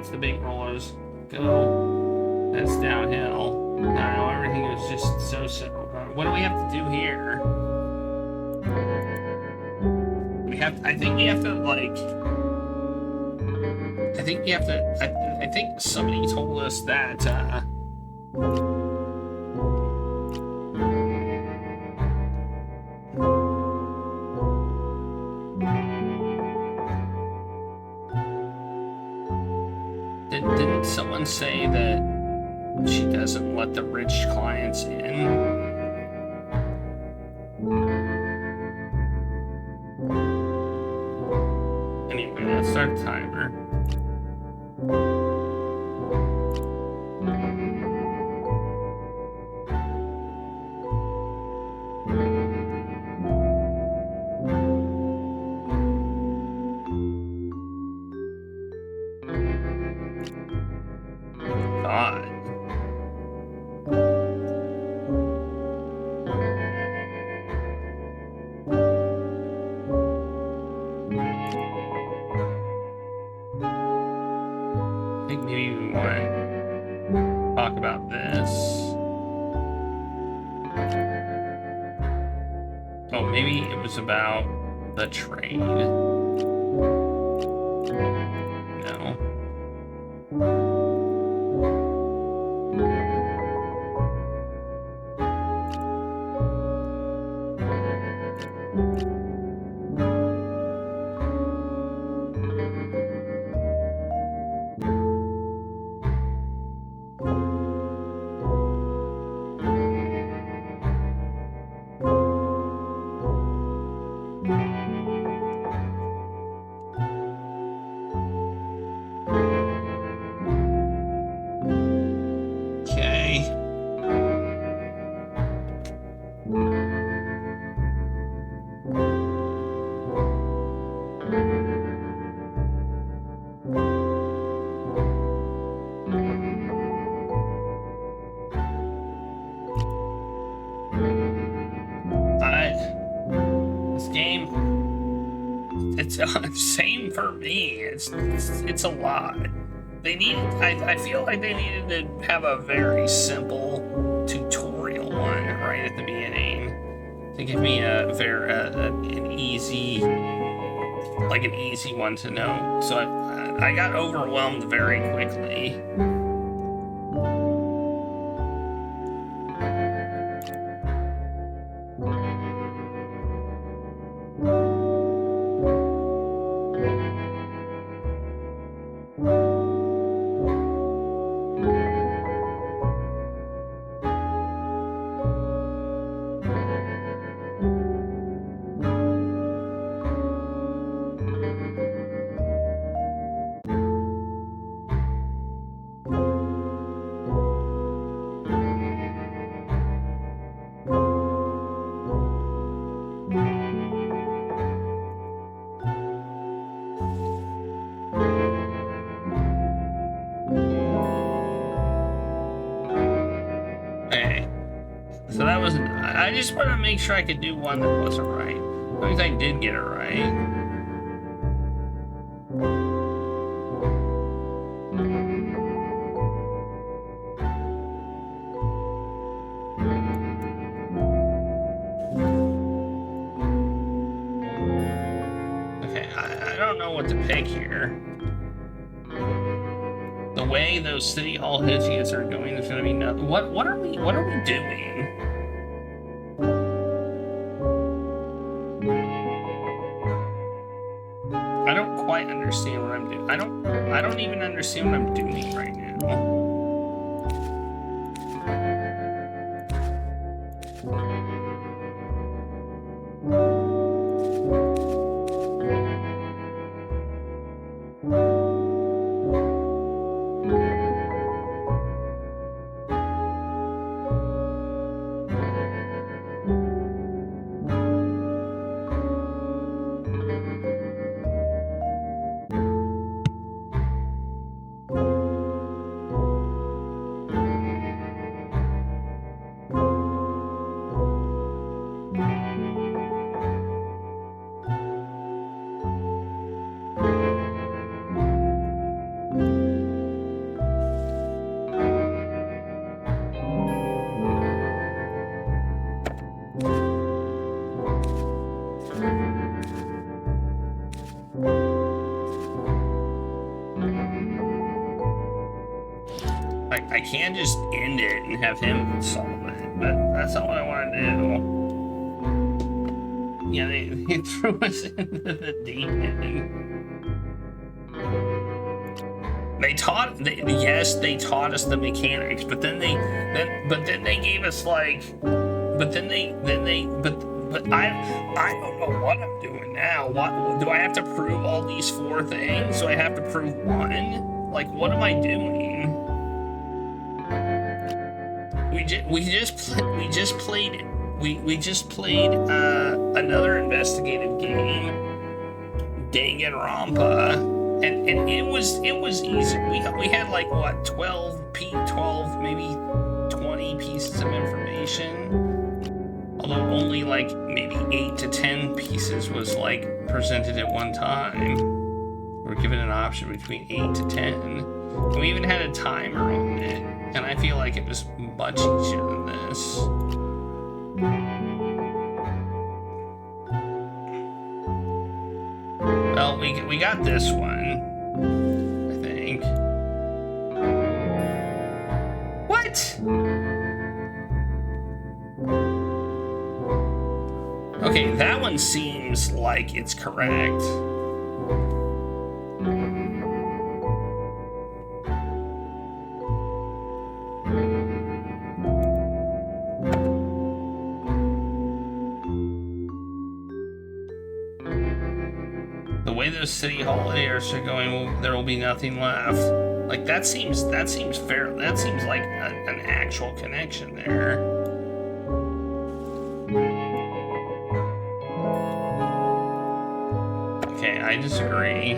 once the big rollers go, that's downhill. I know everything is just so simple. What do we have to do here? I think we have to, like... I think somebody told us that, didn't someone say that she doesn't let the rich clients in? Anyway, let's start the timer. About the trade. No. Same for me. It's a lot. They need. I feel like they needed to have a very simple tutorial one right at the beginning to give me an easy one to know. So I got overwhelmed very quickly. I just want to make sure I could do one that wasn't right. As long as I did get it right. Okay, I don't know what to pick here. The way those City Hall hitches are going is going to be nuts. What are we doing? I don't quite understand what I'm doing. I don't even understand what I'm doing right now. I can just end it and have him solve it, but that's not what I want to do. Yeah, they threw us into the deep end. Yes, they taught us the mechanics, but then they gave us like, but I don't know what I'm doing now. What do I have to prove all these 4 things? Do I have to prove 1? Like, what am I doing? We just played another investigative game, Danganronpa, and it was easy. We had like what 12 maybe 20 pieces of information. Although only like maybe 8 to 10 pieces was like presented at one time. We're given an option between 8 to 10. And we even had a timer on it. And I feel like it was much easier than this. Well, we got this one, I think. What? Okay, that one seems like it's correct. The way those city holidays are going, well, there will be nothing left. Like that seems fair. That seems like an actual connection there. Okay, I disagree.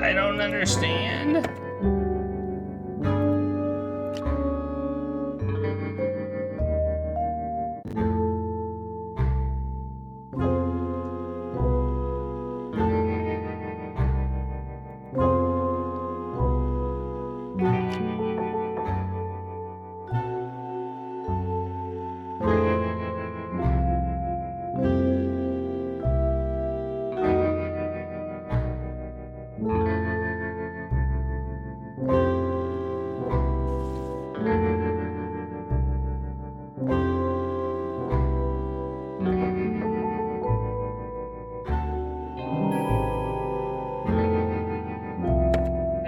I don't understand.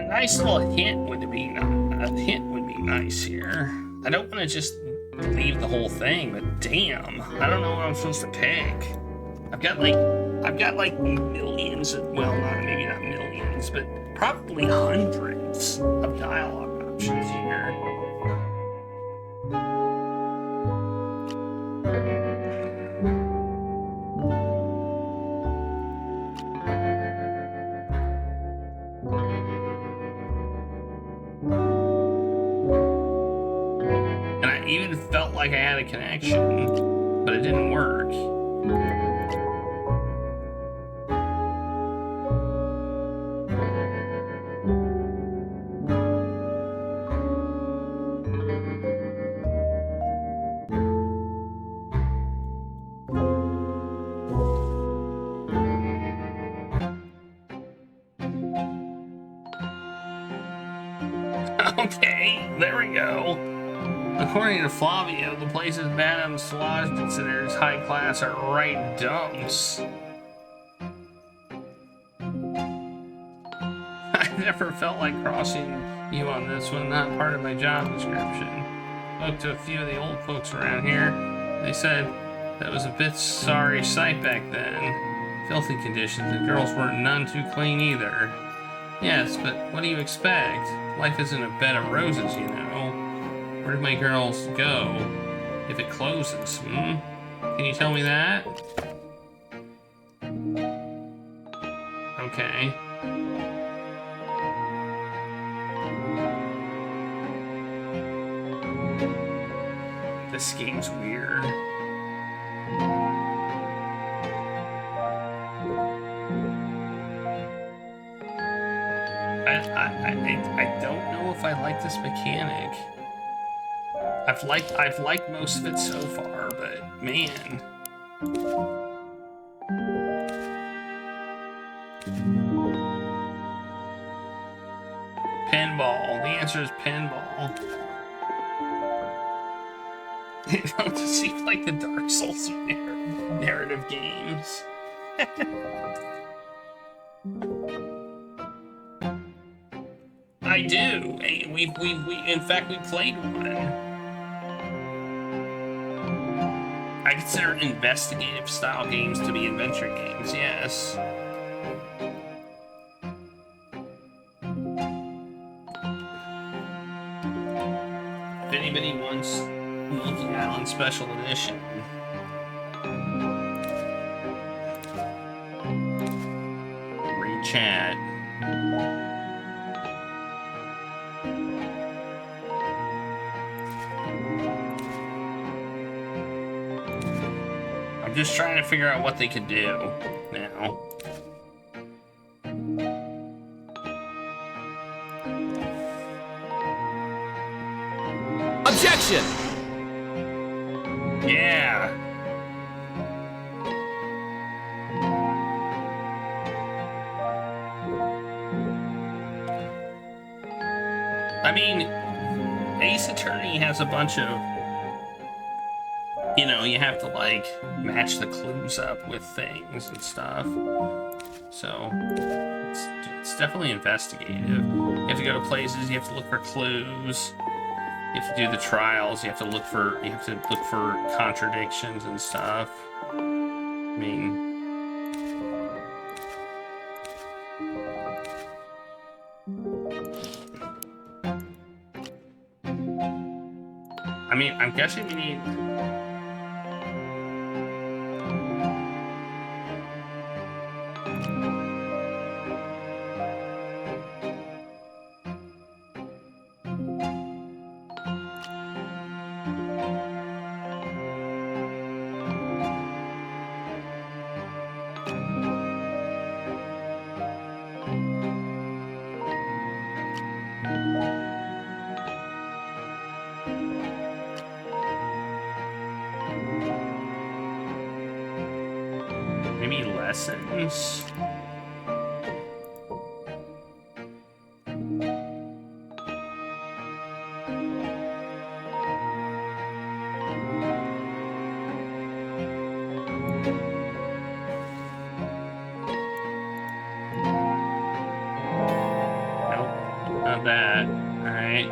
Nice little hint would be nice here. I don't want to just leave the whole thing, but damn, I don't know what I'm supposed to pick. I've got like millions of, well, maybe not millions, but probably hundreds of dialogue options here. Even felt like I had a connection, but it didn't work. Okay, there we go. According to Flavio, the places Madame Solange considers high class are right dumps. I never felt like crossing you on this one, not part of my job description. Spoke to a few of the old folks around here. They said that was a bit sorry sight back then. Filthy conditions, the girls weren't none too clean either. Yes, but what do you expect? Life isn't a bed of roses, you know. Where do my girls go if it closes, Can you tell me that? Okay. This game's weird. I don't know if I like this mechanic. I've liked most of it so far, but man. Pinball. The answer is pinball. It just seems like the Dark Souls of narrative games. I do. We in fact we played one. I consider investigative style games to be adventure games, yes. If anybody wants Monkey Island Special Edition, read chat. I'm just trying to figure out what they could do now. Objection! Yeah. I mean, Ace Attorney has a bunch of, you know, you have to like match the clues up with things and stuff. So it's definitely investigative. You have to go to places, you have to look for clues. You have to do the trials. You have to look for contradictions and stuff. I mean, I'm guessing we need. Maybe lessons? Nope, not that. Alright.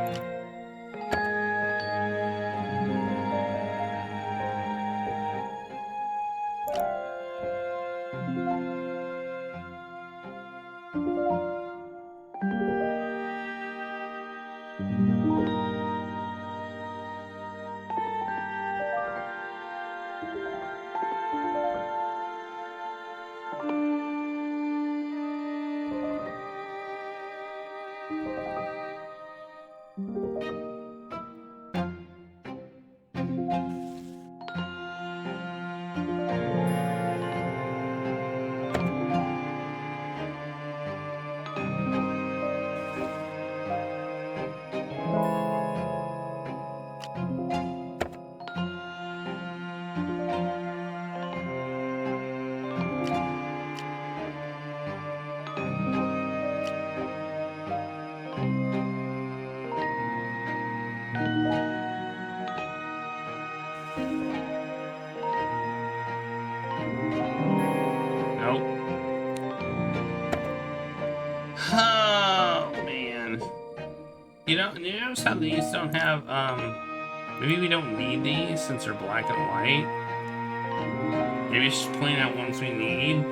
You notice how these don't have, maybe we don't need these since they're black and white? Maybe it's just pulling out ones we need?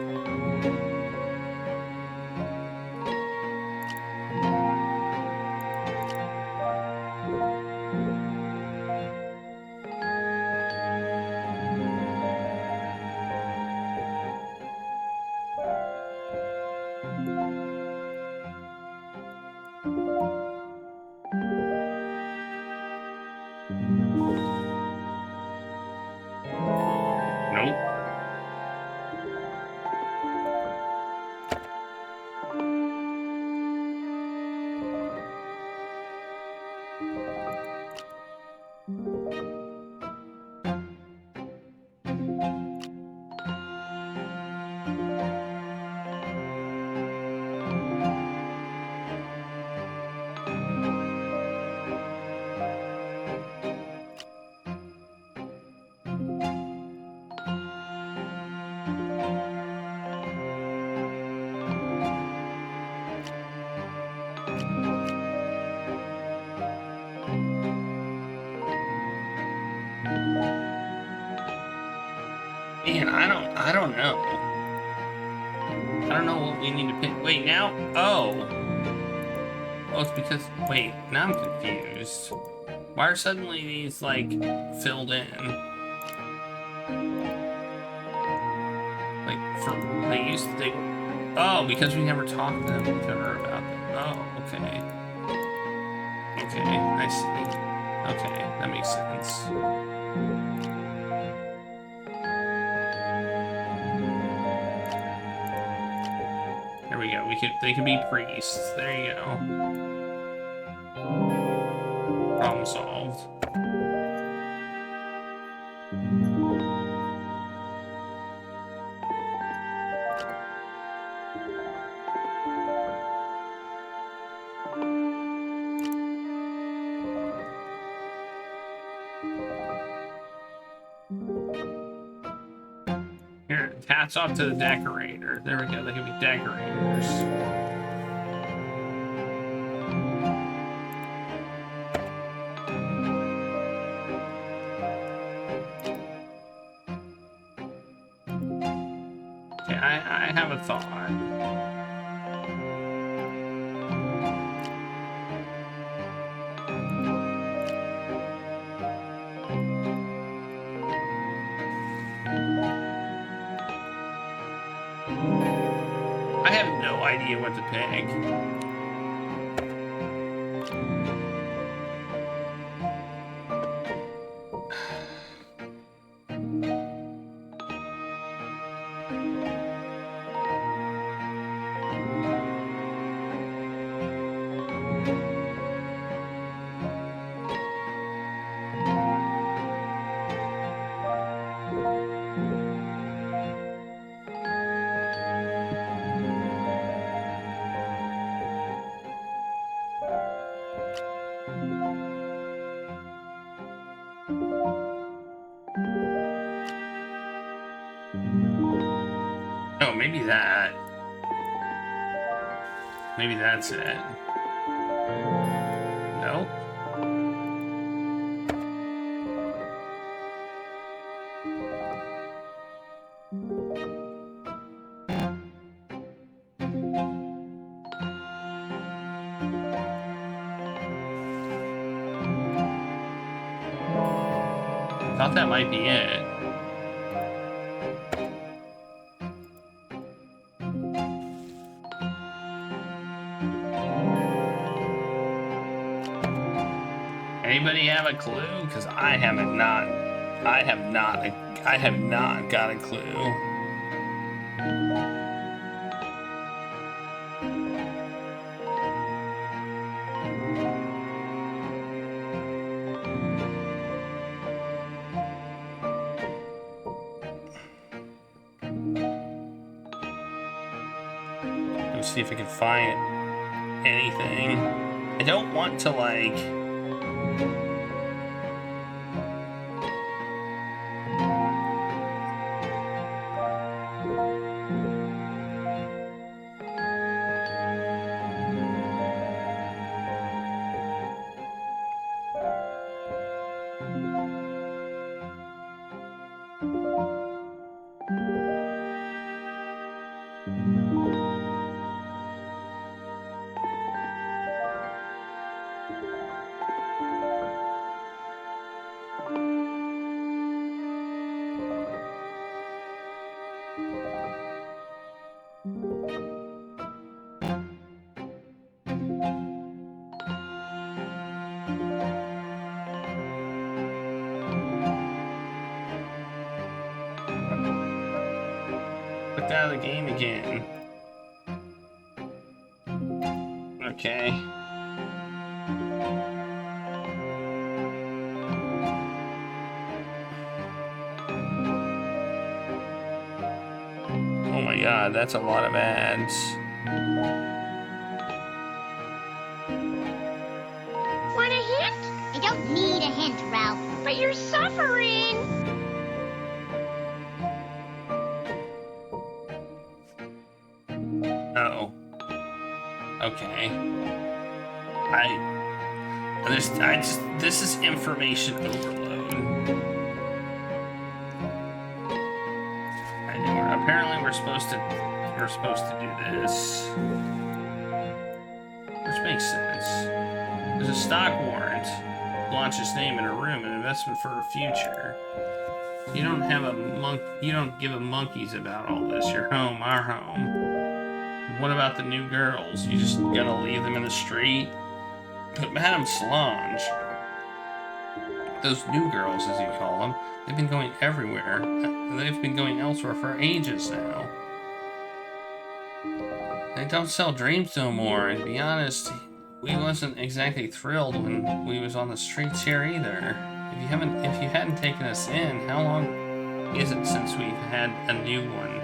Man, I don't know. I don't know what we need to pick. Wait, now? Oh. Oh, it's because... Wait, now I'm confused. Why are suddenly these, like, filled in? Like, they used to... Oh, because we never talked to her about them. Oh, okay. Okay, I see. Okay, that makes sense. There we go. They can be priests. There you go. Problem solved. Here, hats off to the decorator. There we go. They can be decorators. Okay, I have a thought. I have no idea what to pick. Oh, maybe that. Maybe that's it. Nope. Thought that might be it. Anybody have a clue? Because I have not got a clue. Let's see if I can find anything. I don't want to, like... Out of the game again. Okay. Oh my god, that's a lot of ads. Want a hint? I don't need a hint, Ralph. But you're suffering. Oh. Okay. This is information overload. to do this. Which makes sense. There's a stock warrant. Launch his name in a room, an investment for her future. You don't give a monkeys about all this. Your home, our home. What about the new girls? You just gonna leave them in the street? But Madame Solange, those new girls, as you call them, they've been going everywhere. They've been going elsewhere for ages now. They don't sell dreams no more, and to be honest, we wasn't exactly thrilled when we was on the streets here either. If you hadn't taken us in, how long is it since we've had a new one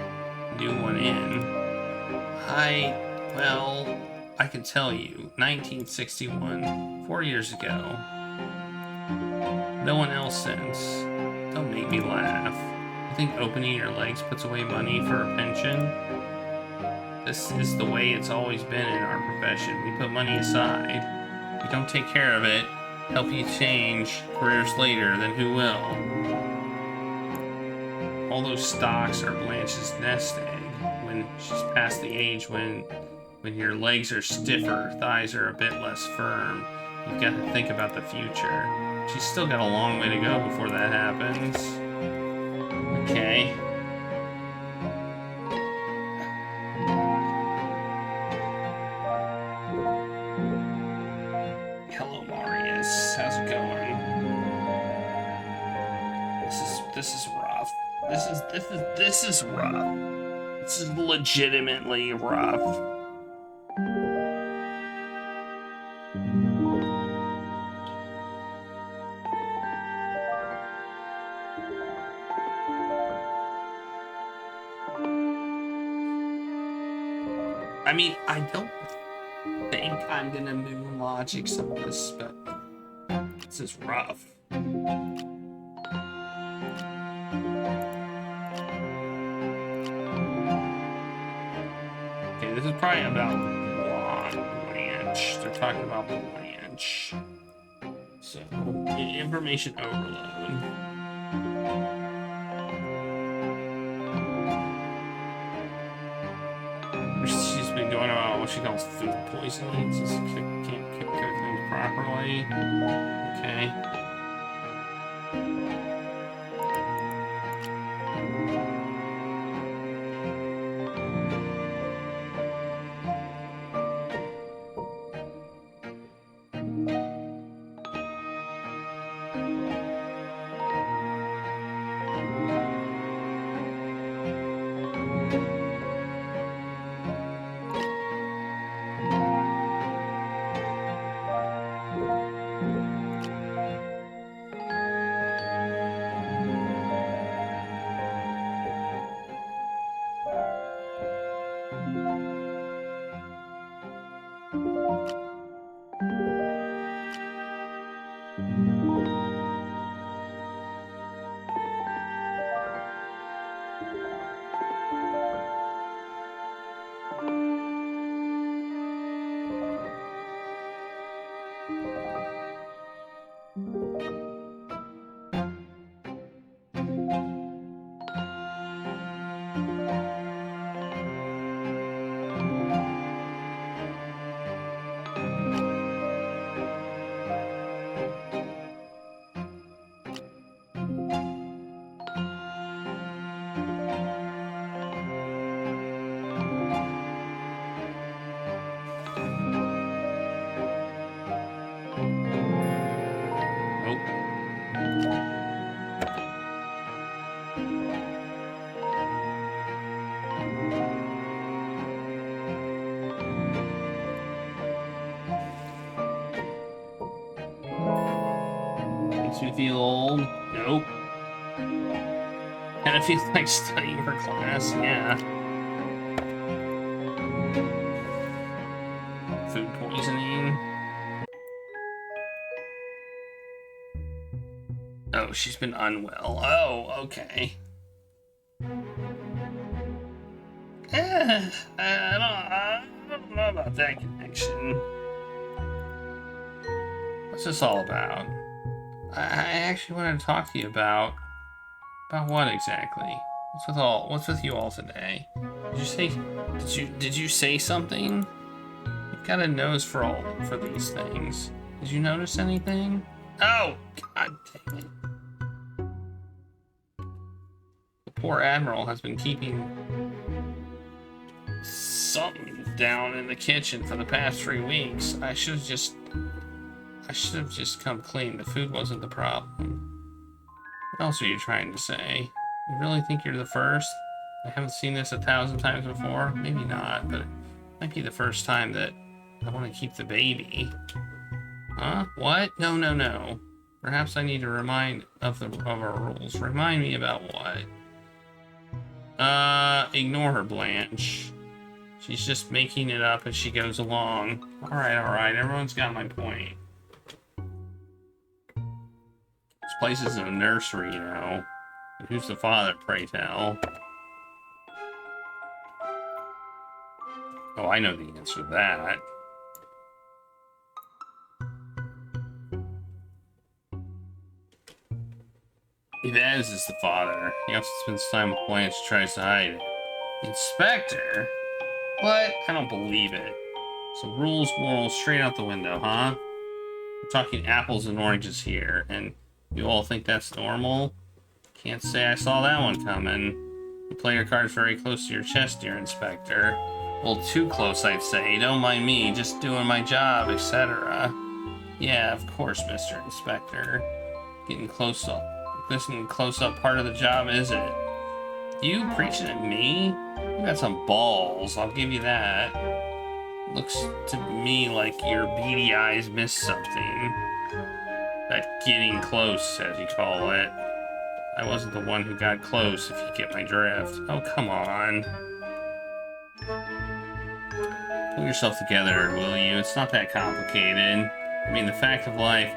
in? Well, I can tell you, 1961, 4 years ago. No one else since. Don't make me laugh. You think opening your legs puts away money for a pension? This is the way it's always been in our profession. We put money aside. We don't take care of it, help you change careers later, then who will? All those stocks are Blanche's nest egg when she's past the age when your legs are stiffer, thighs are a bit less firm. You've got to think about the future. She's still got a long way to go before that happens. Okay. Hello, Marius. How's it going? This is rough. This is rough. This is legitimately rough. I mean, I don't think I'm gonna moon logic some of this, but this is rough. Okay, this is probably about Blanche. They're talking about Blanche. So, information overload. She's been going about what she calls food poisoning. Just can't cook things properly. Okay. Makes me feel old. Nope. Kind of feels like studying for class. Yeah. Food poisoning. Oh, she's been unwell. Oh, okay. I don't know about that connection. What's this all about? I actually wanted to talk to you about what exactly? What's with you all today? Did you say something? You've got a nose for these things. Did you notice anything? Oh, god dang it. The poor Admiral has been keeping something down in the kitchen for the past 3 weeks. I should have just come clean. The food wasn't the problem. What else are you trying to say? You really think you're the first? I haven't seen this 1,000 times before. Maybe not, but it might be the first time that I want to keep the baby. Huh? What? No. Perhaps I need to remind of our rules. Remind me about what? Ignore her, Blanche. She's just making it up as she goes along. Alright. Everyone's got my point. This place is a nursery, you know. And who's the father, pray tell? Oh, I know the answer to that. Yves is the father. He also spends time with Blanche, tries to hide it. Inspector? What? I don't believe it. So rules, morals, straight out the window, huh? We're talking apples and oranges here, and you all think that's normal? Can't say I saw that one coming. You play your cards very close to your chest, dear Inspector. Well, too close, I'd say. Don't mind me, just doing my job, etc. Yeah, of course, Mr. Inspector. Getting close up. Listening close up part of the job, is it? You preaching at me? You got some balls, I'll give you that. Looks to me like your beady eyes missed something. That getting close, as you call it. I wasn't the one who got close, if you get my drift. Oh, come on. Pull yourself together, will you? It's not that complicated. I mean, the facts of life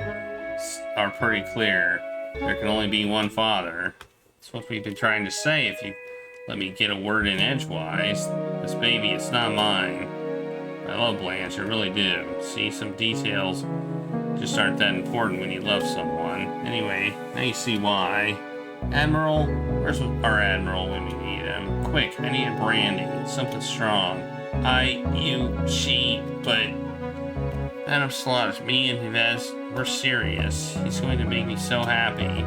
are pretty clear. There can only be one father. That's what we've been trying to say, if you let me get a word in edgewise. This baby, it's not mine. I love Blanche, I really do. See, some details just aren't that important when you love someone. Anyway, now you see why. Admiral? Where's our Admiral when we need him? Quick, I need a brandy. Something strong. She, but... Madame Solange, me and Yves, we're serious. He's going to make me so happy.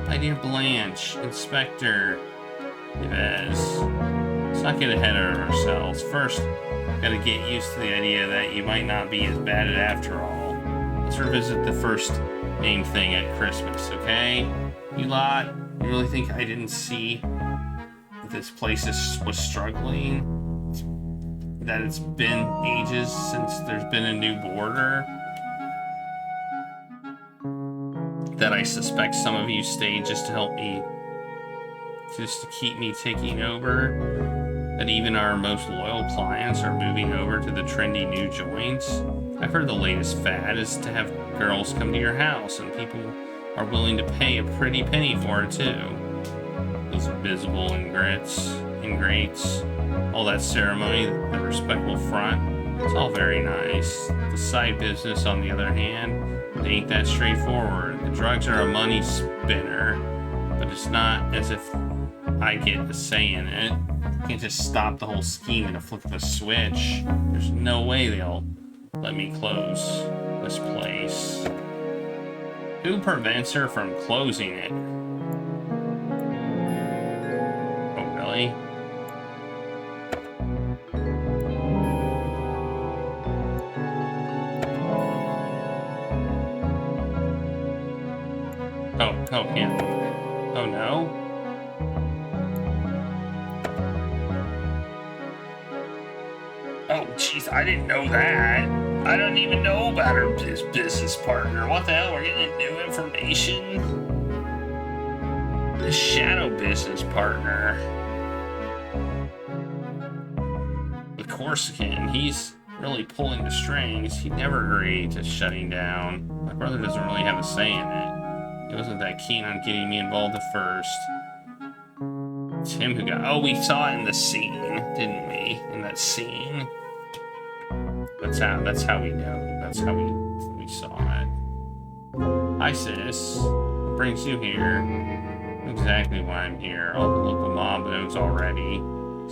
My dear Blanche, Inspector Yves. Let's not get ahead of ourselves. First, gotta get used to the idea that you might not be as bad at after all. Let's revisit the first name thing at Christmas, okay? You lot, you really think I didn't see that this place was struggling? That it's been ages since there's been a new border? That I suspect some of you stayed just to help me, just to keep me taking over? That even our most loyal clients are moving over to the trendy new joints? I've heard the latest fad is to have girls come to your house, and people are willing to pay a pretty penny for it too. Those invisible ingrates, all that ceremony, the respectful front, it's all very nice. The side business, on the other hand, it ain't that straightforward. The drugs are a money spinner, but it's not as if I get a say in it. You can't just stop the whole scheme in a flick of a switch. There's no way they'll let me close this place. Who prevents her from closing it? Oh, really? Oh, him. Oh, no? Oh, jeez, I didn't know that. I don't even know about her business partner. What the hell? We're getting new information? The shadow business partner. The Corsican. He's really pulling the strings. He never agreed to shutting down. My brother doesn't really have a say in it. He wasn't that keen on getting me involved at first. It's him who got... Oh, we saw it in the scene, didn't we? In that scene. That's how we know. That's how we saw it. Hi, sis. What brings you here? exactly why I'm here. All the local mob knows already.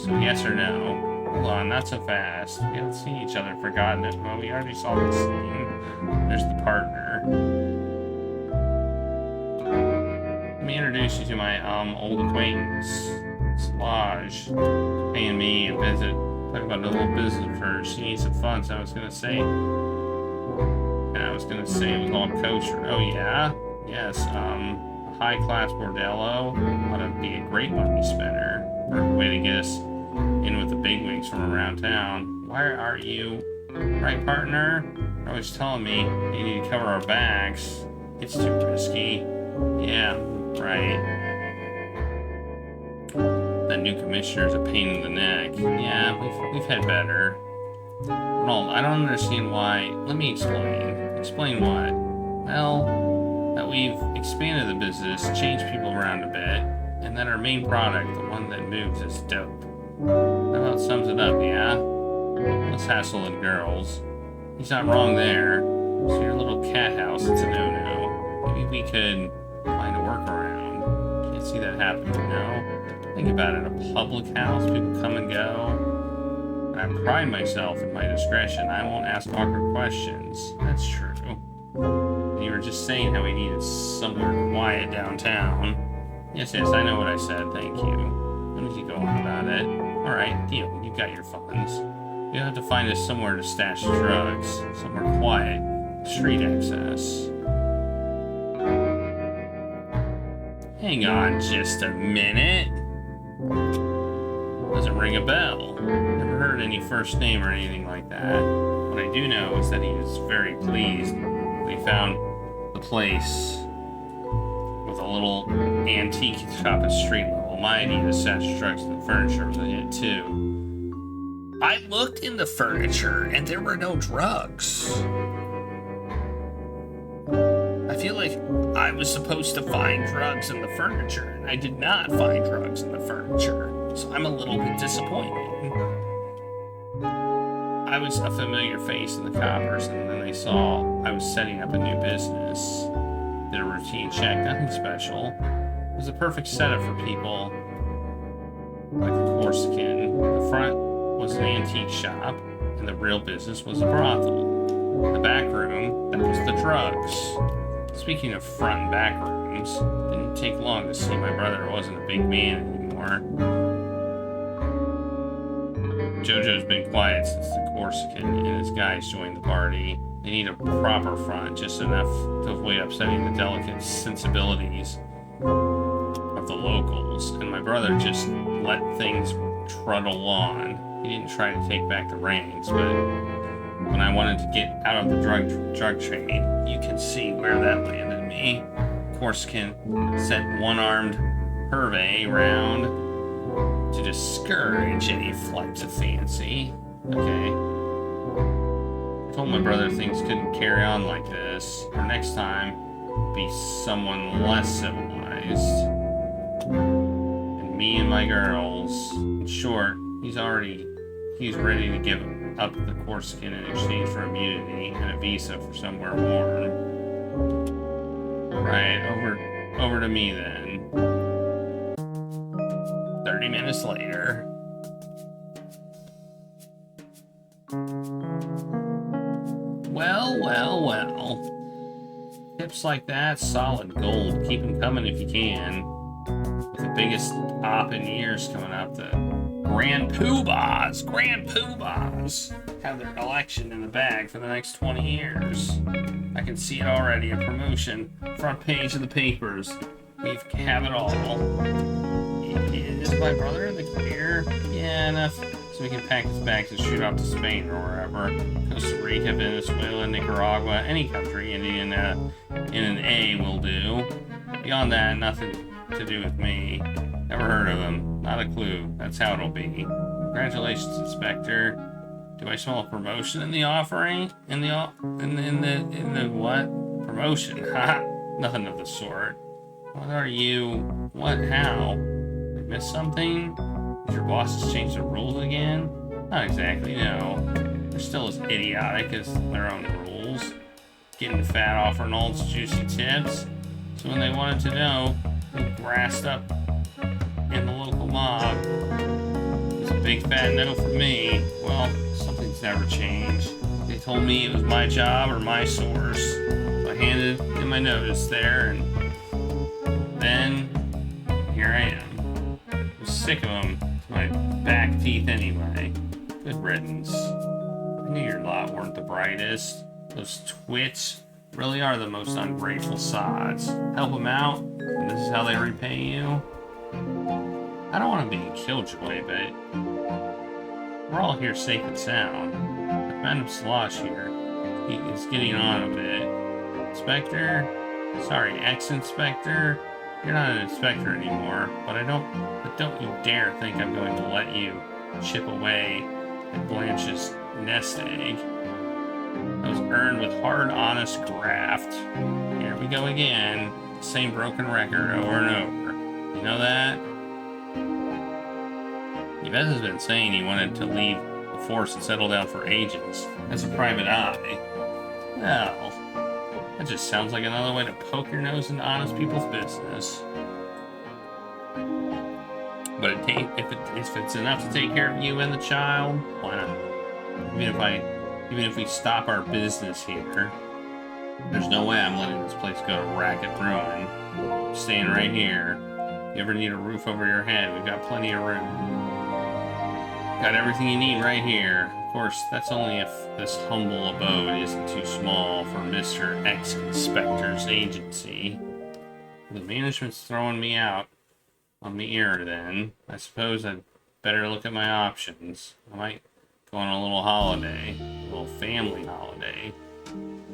So yes or no? Hold on, not so fast. We haven't seen each other for God knows. Well, we already saw the scene. There's the partner. Let me introduce you to my old acquaintance, Slaj. Paying me a visit. Talking about a little business for her. She needs some fun, so I was gonna say it was all kosher. Oh yeah? Yes, a high-class bordello ought to be a great money spinner. Or a way to get us in with the bigwigs from around town. Why are you... Right, partner? You're always telling me you need to cover our backs. It's too risky. Yeah, right. That new commissioner's a pain in the neck. Yeah, we've had better. Ronald, I don't understand why. Let me explain. Explain what? Well, that we've expanded the business, changed people around a bit, and that our main product, the one that moves, is dope. That about sums it up, yeah? Less hassle than girls. He's not wrong there. So your little cat house, it's a no-no. Maybe we could find a workaround. Can't see that happening, no? Think about it, a public house, people come and go. And I pride myself in my discretion. I won't ask awkward questions. That's true. You were just saying how we needed somewhere quiet downtown. Yes, I know what I said, thank you. When did you go on about it? Alright, deal, you've got your funds. You'll have to find us somewhere to stash drugs. Somewhere quiet. Street access. Hang on just a minute. Doesn't ring a bell. Never heard any first name or anything like that. What I do know is that he was very pleased when he found the place with a little antique shop at street level. My idea to stash drugs in the furniture was a hit too. I looked in the furniture and there were no drugs. I feel like I was supposed to find drugs in the furniture, and I did not find drugs in the furniture, so I'm a little bit disappointed. I was a familiar face in the coppers, and then they saw I was setting up a new business. Did a routine check, nothing special. It was a perfect setup for people like the Corsican. The front was an antique shop, and the real business was a brothel. The back room, that was the drugs. Speaking of front and back rooms, didn't take long to see my brother wasn't a big man anymore. Jojo's been quiet since the Corsican and his guys joined the party. They need a proper front, just enough to avoid upsetting the delicate sensibilities of the locals. And my brother just let things trundle on. He didn't try to take back the reins, but when I wanted to get out of the drug trade, you can see where that landed me. Corsican sent one-armed Hervé round to discourage any flights of fancy. Okay. I told my brother things couldn't carry on like this, or next time, be someone less civilized. And me and my girls. In short, he's ready to give up the Corsican in exchange for immunity and a visa for somewhere warm. Right, over to me then. 30 minutes later. Well. Tips like that, solid gold. Keep them coming if you can. With the biggest op in years coming up, the Grand Poobahs have their election in the bag for the next 20 years. I can see it already, a promotion, front page of the papers. We have it all. Is my brother in the clear? Yeah, enough so we can pack his bags and shoot off to Spain or wherever. Costa Rica, Venezuela, Nicaragua, any country in an A will do. Beyond that, nothing to do with me. Never heard of him. Not a clue. That's how it'll be. Congratulations, Inspector. Do I smell a promotion in the offering? In the what? Promotion? Haha. Nothing of the sort. What are you? What? How? I missed something? Did your bosses change the rules again? Not exactly, no. They're still as idiotic as their own rules. Getting fat off Arnold's juicy tips. So when they wanted to know grassed up in the local mob. It's a big fat no for me. Well, something's never changed. They told me it was my job or my source. So I handed in my notice there, and then here I am. I'm sick of them. My back teeth anyway. Good riddance. I knew your lot weren't the brightest. Those twits really are the most ungrateful sods. Help them out, and this is how they repay you? I don't want to be a killjoy, but we're all here safe and sound. But Madam Slosh here, he is getting on a bit. Inspector? Sorry, ex-inspector? You're not an inspector anymore, but don't you dare think I'm going to let you chip away at Blanche's nest egg. That was earned with hard, honest graft. Here we go again. Same broken record over and over. You know that? Yvette has been saying he wanted to leave the force and settle down for ages as a private eye. Well, that just sounds like another way to poke your nose into honest people's business. But if it's enough to take care of you and the child, why not? Even if we stop our business here, there's no way I'm letting this place go to racket ruin. I'm staying right here. If you ever need a roof over your head, we've got plenty of room. Got everything you need right here. Of course, that's only if this humble abode isn't too small for Mr. Ex-Inspector's agency. The management's throwing me out on the ear then. I suppose I'd better look at my options. I might go on a little holiday. A little family holiday.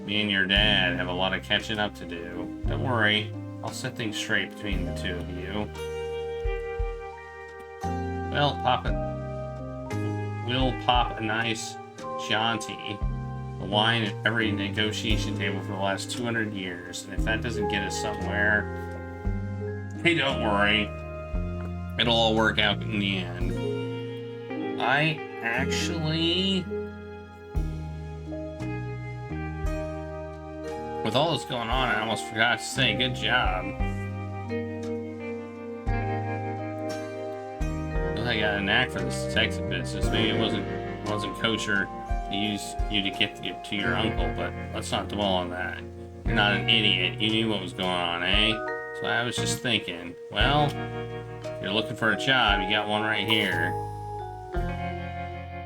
Me and your dad have a lot of catching up to do. Don't worry, I'll set things straight between the two of you. Well, we'll pop a nice Chianti. The wine at every negotiation table for the last 200 years. And if that doesn't get us somewhere, hey, don't worry. It'll all work out in the end. I actually... With all this going on, I almost forgot to say good job. I got a knack for this detective business. Maybe it wasn't kosher to use you to get to your uncle, but let's not dwell on that. You're not an idiot. You knew what was going on, eh? So I was just thinking, well, if you're looking for a job, you got one right here.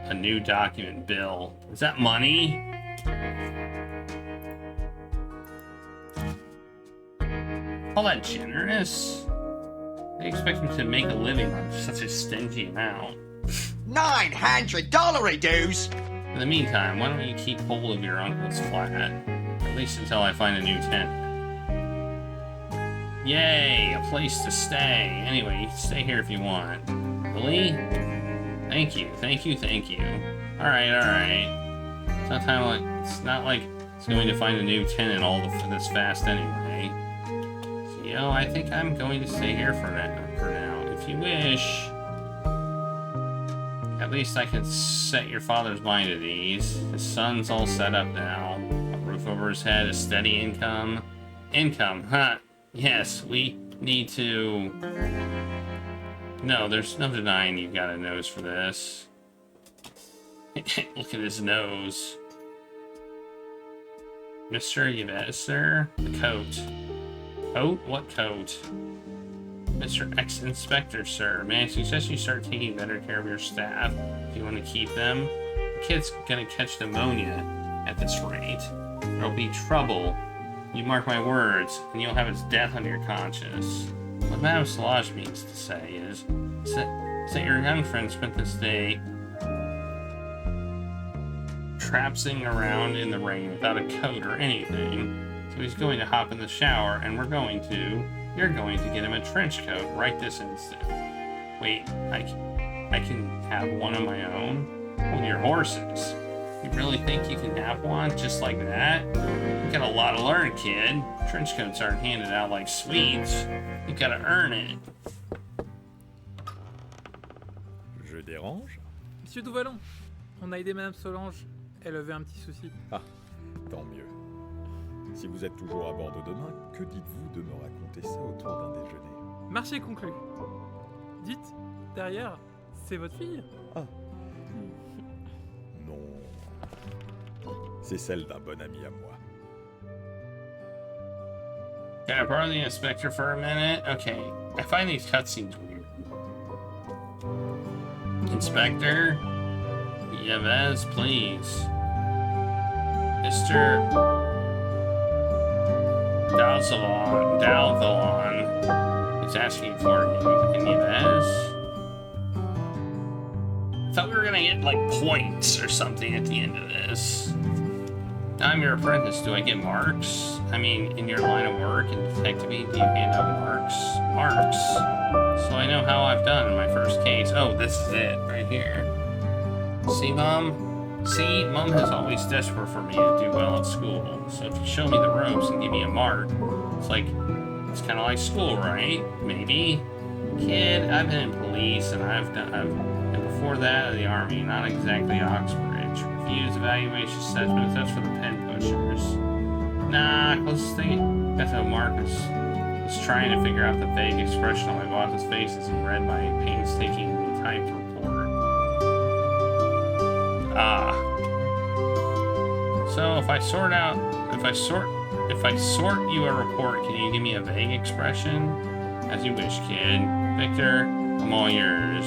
A new document bill. Is that money? All that generous? They expect me to make a living on such a stingy amount. $900 dues! In the meantime, why don't you keep hold of your uncle's flat? At least until I find a new tenant. Yay, a place to stay. Anyway, you can stay here if you want. Really? Thank you. Alright. It's not like it's going to find a new tenant all this fast anyway. So, I think I'm going to stay here for now. If you wish. At least I can set your father's mind at ease. His son's all set up now. A roof over his head, a steady income. Income, huh? Yes, we need to... No, there's no denying you've got a nose for this. Look at his nose. Mr. Yvette, sir? The coat. Coat? What coat? Mr. Ex-Inspector, sir. May I suggest you start taking better care of your staff if you want to keep them? The kid's gonna catch pneumonia at this rate. There'll be trouble. You mark my words, and you'll have his death on your conscience. What Madame Solange means to say is that your young friend spent this day trapsing around in the rain without a coat or anything. So he's going to hop in the shower, and you're going to get him a trench coat right this instant. Wait, I can have one of my own? Hold your horses. You really think you can have one just like that? You got a lot to learn, kid. Trench coats aren't handed out like sweets. You gotta earn it. Je dérange? Monsieur Douvalon, on a aidé Madame Solange. Elle avait un petit souci. Ah, tant mieux. Si vous êtes toujours à bord de demain, que dites-vous de me raconter ça autour d'un déjeuner? Marché conclu. Dites, derrière, c'est votre fille? Ah. Non. C'est celle d'un bon ami à moi. Can I borrow the inspector for a minute? Okay. I find these cutscenes weird. Inspector? Yves, please. Mr. Dalvalon is asking for you. And Yves? I thought we were gonna get, like, points or something at the end of this. I'm your apprentice. Do I get marks? I mean, in your line of work in detective, do you hand out marks? Marks. So I know how I've done in my first case. Oh, this is it right here. See, Mom? See, Mom has always desperate for me to do well at school. So if you show me the ropes and give me a mark, it's kind of like school, right? Maybe. Kid, I've been in police and and before that, the army, not exactly Oxbridge. Reviews, evaluation, assessments, that's for the pen pushers. Nah, closest thing that's how Marcus was trying to figure out the vague expression on my boss's face as he read my painstakingly typed report. Ah. So if I sort you a report, can you give me a vague expression? As you wish, kid. Victor, I'm all yours.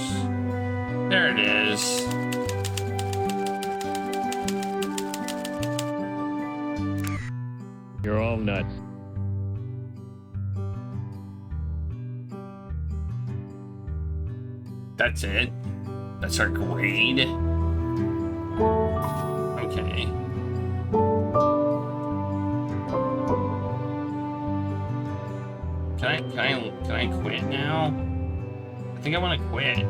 There it is. You're all nuts. That's it. That's our grade. Okay. Can I quit now? I think I want to quit.